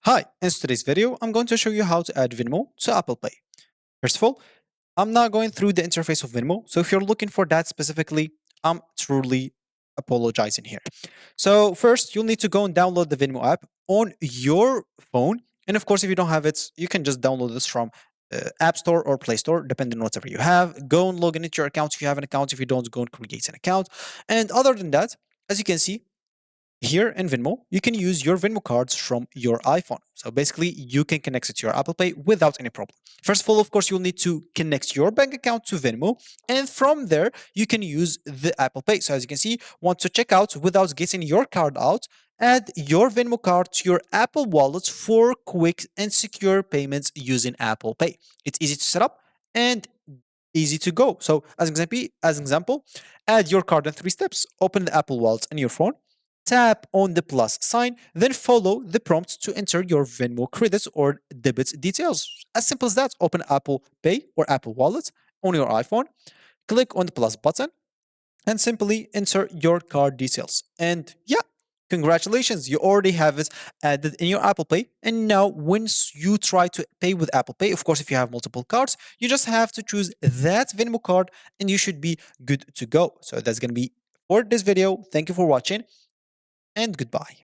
Hi, in today's video, I'm going to show you how to add Venmo to Apple Pay. First of all, I'm not going through the interface of Venmo, so if you're looking for that specifically, I'm truly apologizing here. So first, you'll need to go and download the Venmo app on your phone. And of course, if you don't have it, you can just download this from App Store or Play Store, depending on whatever you have. Go and log in into your account if you have an account. If you don't, go and create an account. And other than that, as you can see, here in Venmo, you can use your Venmo cards from your iPhone. So basically, you can connect it to your Apple Pay without any problem. First of all, of course, you'll need to connect your bank account to Venmo. And from there, you can use the Apple Pay. So as you can see, want to check out without getting your card out, add your Venmo card to your Apple Wallet for quick and secure payments using Apple Pay. It's easy to set up and easy to go. So as an example, add your card in 3 steps. Open the Apple Wallet on your phone, tap on the plus sign, then follow the prompt to enter your Venmo credits or debit details. As simple as that. Open Apple Pay or Apple Wallet on your iPhone, click on the plus button, and simply enter your card details. And yeah, congratulations, you already have it added in your Apple Pay. And now, once you try to pay with Apple Pay, of course, if you have multiple cards, you just have to choose that Venmo card and you should be good to go. So that's going to be for this video. Thank you for watching and goodbye.